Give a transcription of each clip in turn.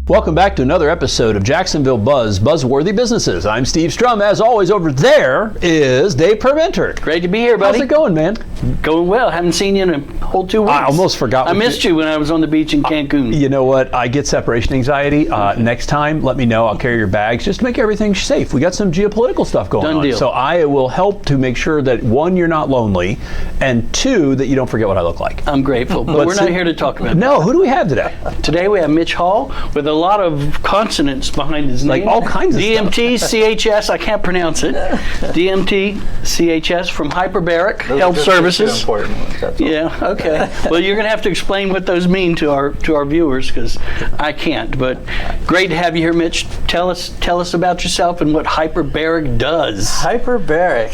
Welcome back to another episode of Jacksonville Buzzworthy Businesses. I'm Steve Strum. As always, over there is Dave Permenter. Great to be here, buddy. How's it going, man? Going well. Haven't seen you in a whole 2 weeks. I almost forgot. I missed you when I was on the beach in Cancun. You know what? I get separation anxiety. Next time, let me know. I'll carry your bags just to make everything safe. We got some geopolitical stuff going on. Done deal. So I will help to make sure that, one, you're not lonely, and two, that you don't forget what I look like. I'm grateful, but we're not here to talk about No, who do we have today? Today we have Mitch Hall with a lot of consonants behind his name. Like all kinds of DMT, CHS, I can't pronounce it. DMT, CHS from Hyperbaric Health Services. Important ones, that's all. Yeah, okay. Well, you're going to have to explain what those mean to our viewers, because I can't. But great to have you here, Mitch. Tell us about yourself and what Hyperbaric does. Hyperbaric,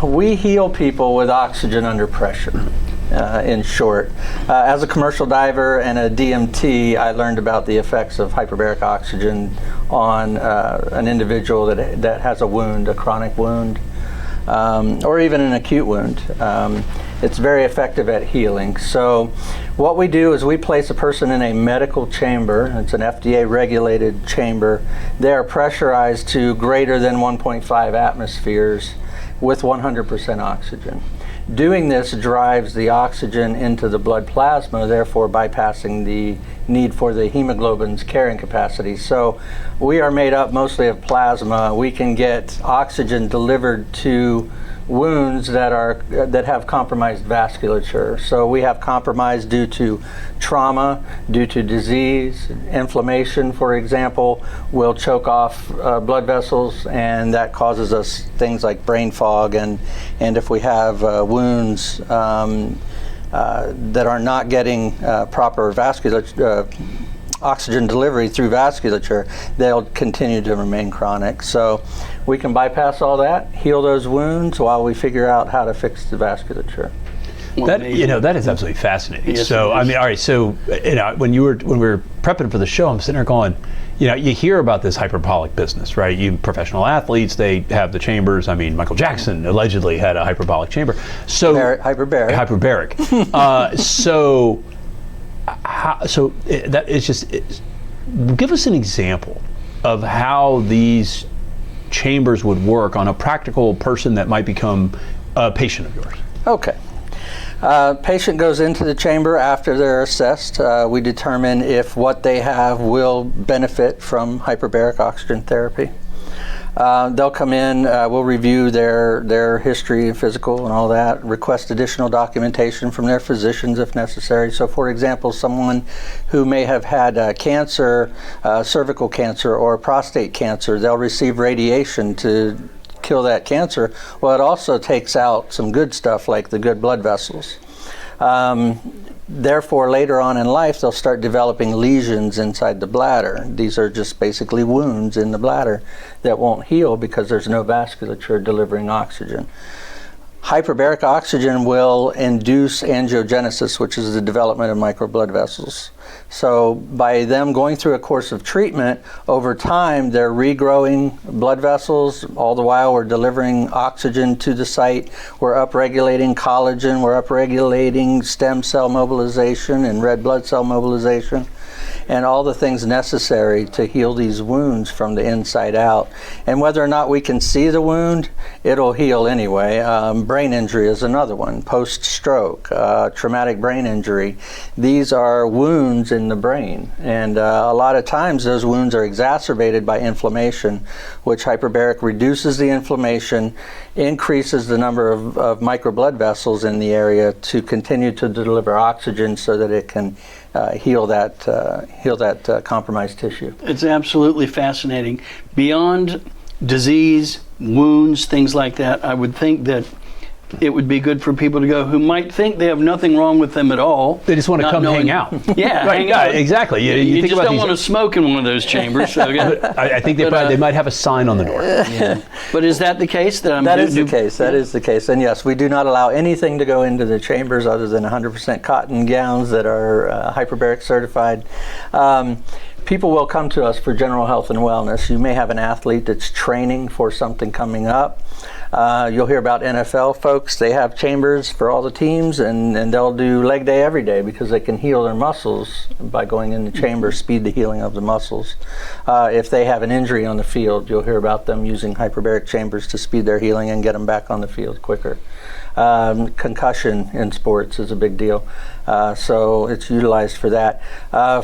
we heal people with oxygen under pressure. In short, as a commercial diver and a DMT, I learned about the effects of hyperbaric oxygen on an individual that has a wound, a chronic wound, or even an acute wound. It's very effective at healing. So what we do is we place a person in a medical chamber. It's an FDA-regulated chamber. They are pressurized to greater than 1.5 atmospheres with 100% oxygen. Doing this drives the oxygen into the blood plasma, therefore bypassing the need for the hemoglobin's carrying capacity. So we are made up mostly of plasma. We can get oxygen delivered to wounds that have compromised vasculature. So we have compromise due to trauma, due to disease, inflammation, for example, will choke off blood vessels, and that causes us things like brain fog. And if we have wounds that are not getting proper oxygen delivery through vasculature, they'll continue to remain chronic. So we can bypass all that, heal those wounds while we figure out how to fix the vasculature. That is absolutely fascinating. Yes, so I mean, all right. So when we were prepping for the show, I'm sitting there going, you hear about this hyperbolic business, right? You professional athletes, they have the chambers. I mean, Michael Jackson allegedly had a hyperbolic chamber. So Hyperbaric. Give us an example of how these chambers would work on a practical person that might become a patient of yours. Okay. Patient goes into the chamber after they're assessed. We determine if what they have will benefit from hyperbaric oxygen therapy. They'll come in, we'll review their history, physical and all that, request additional documentation from their physicians if necessary. So for example, someone who may have had cancer, cervical cancer or prostate cancer, they'll receive radiation to kill that cancer. Well, it also takes out some good stuff like the good blood vessels. Therefore, later on in life, they'll start developing lesions inside the bladder. These are just basically wounds in the bladder that won't heal because there's no vasculature delivering oxygen. Hyperbaric oxygen will induce angiogenesis, which is the development of micro blood vessels. So by them going through a course of treatment, over time they're regrowing blood vessels. All the while we're delivering oxygen to the site. We're upregulating collagen, we're upregulating stem cell mobilization and red blood cell mobilization, and all the things necessary to heal these wounds from the inside out. And whether or not we can see the wound, it'll heal anyway. Brain injury is another one, post-stroke, traumatic brain injury. These are wounds in the brain, and a lot of times those wounds are exacerbated by inflammation, which hyperbaric reduces the inflammation, increases the number of micro blood vessels in the area to continue to deliver oxygen so that it can heal that compromised tissue. It's absolutely fascinating. Beyond disease, wounds, things like that, I would think that it would be good for people to go who might think they have nothing wrong with them at all. They just want to come hang out. Yeah, right, hang out. Exactly. You just don't want to smoke in one of those chambers. So, I think they might have a sign on the door. Yeah. But is that the case? That is the case. That is the case. And yes, we do not allow anything to go into the chambers other than 100% cotton gowns that are hyperbaric certified. People will come to us for general health and wellness. You may have an athlete that's training for something coming up. You'll hear about NFL folks. They have chambers for all the teams, and they'll do leg day every day because they can heal their muscles by going in the chamber, speed the healing of the muscles. If they have an injury on the field, you'll hear about them using hyperbaric chambers to speed their healing and get them back on the field quicker. Concussion in sports is a big deal, so it's utilized for that.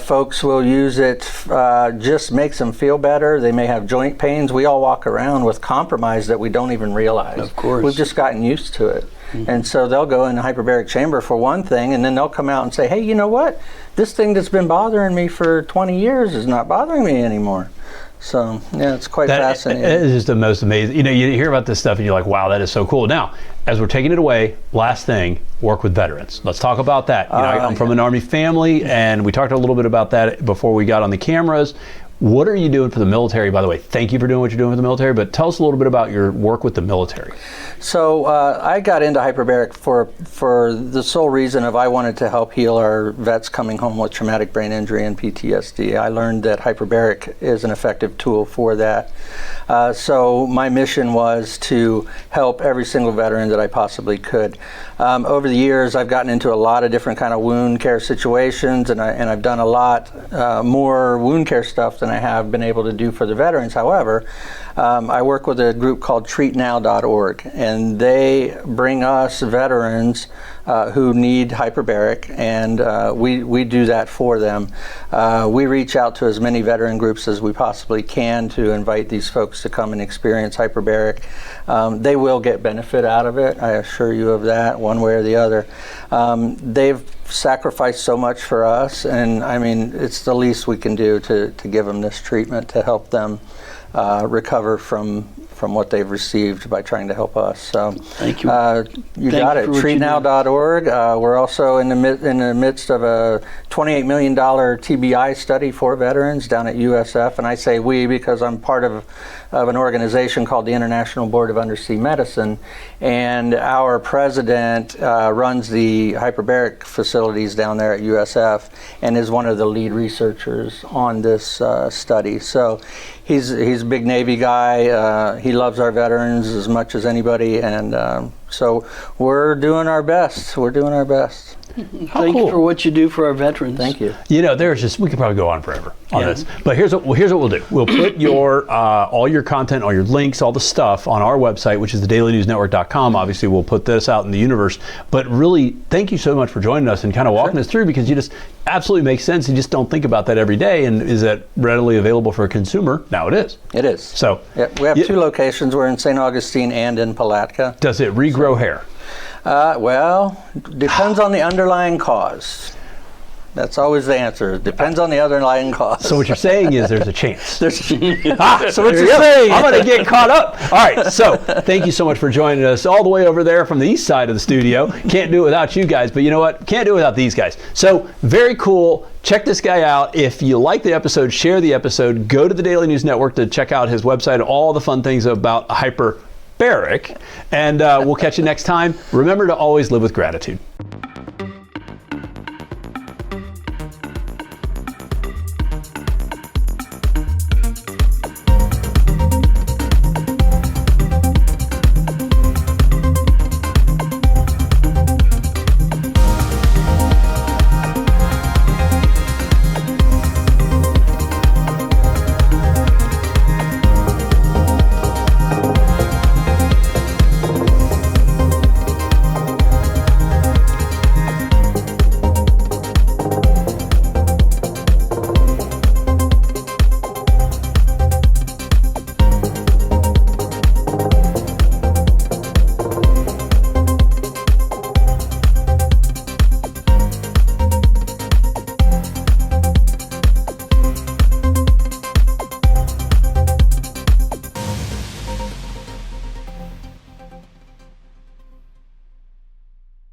Folks will use it, just makes them feel better. They may have joint pains. We all walk around with compromise that we don't even realize. Of course. We've just gotten used to it. And so they'll go in the hyperbaric chamber for one thing, and then they'll come out and say, hey, you know what? This thing that's been bothering me for 20 years is not bothering me anymore. So, yeah, it's quite fascinating. It is just the most amazing. You know, you hear about this stuff and you're like, wow, that is so cool. Now, as we're taking it away, last thing, work with veterans. Let's talk about that. You know, I'm from an Army family, and we talked a little bit about that before we got on the cameras. What are you doing for the military? By the way, thank you for doing what you're doing with the military, but tell us a little bit about your work with the military. So I got into hyperbaric for the sole reason of I wanted to help heal our vets coming home with traumatic brain injury and PTSD. I learned that hyperbaric is an effective tool for that. So my mission was to help every single veteran that I possibly could. Over the years, I've gotten into a lot of different kind of wound care situations, and I've done a lot more wound care stuff than I have been able to do for the veterans. However, I work with a group called treatnow.org, and they bring us veterans who need hyperbaric, and we do that for them. We reach out to as many veteran groups as we possibly can to invite these folks to come and experience hyperbaric. They will get benefit out of it, I assure you of that, one way or the other. They've sacrificed so much for us, and I mean, it's the least we can do to give them this treatment to help them recover from what they've received by trying to help us. So thank you. You got it. Treatnow.org. We're also in the midst of a $28 million TBI study for veterans down at USF, and I say we because I'm part of an organization called the International Board of Undersea Medicine, and our president runs the hyperbaric facilities down there at USF and is one of the lead researchers on this study. So he's a big Navy guy. He loves our veterans as much as anybody, and so we're doing our best. We're doing our best. Thank you for what you do for our veterans. Thank you. You know, we could probably go on forever on this, but here's what we'll do. We'll put your all your content, all your links, all the stuff on our website, which is thedailynewsnetwork.com. Obviously, we'll put this out in the universe. But really, thank you so much for joining us and kind of walking us through, because you just absolutely makes sense. You just don't think about that every day. And is that readily available for a consumer? Now it is. It is. So yeah, we have two locations. We're in St. Augustine and in Palatka. Does it regrow hair? Well, depends on the underlying cause. That's always the answer. Depends on the underlying cause. So what you're saying is there's a chance. So what you're saying, I'm going to get caught up. All right, so thank you so much for joining us all the way over there from the east side of the studio. Can't do it without you guys, but you know what? Can't do it without these guys. So very cool. Check this guy out. If you like the episode, share the episode. Go to the Daily News Network to check out his website, all the fun things about Hyperbaric. And we'll catch you next time. Remember to always live with gratitude.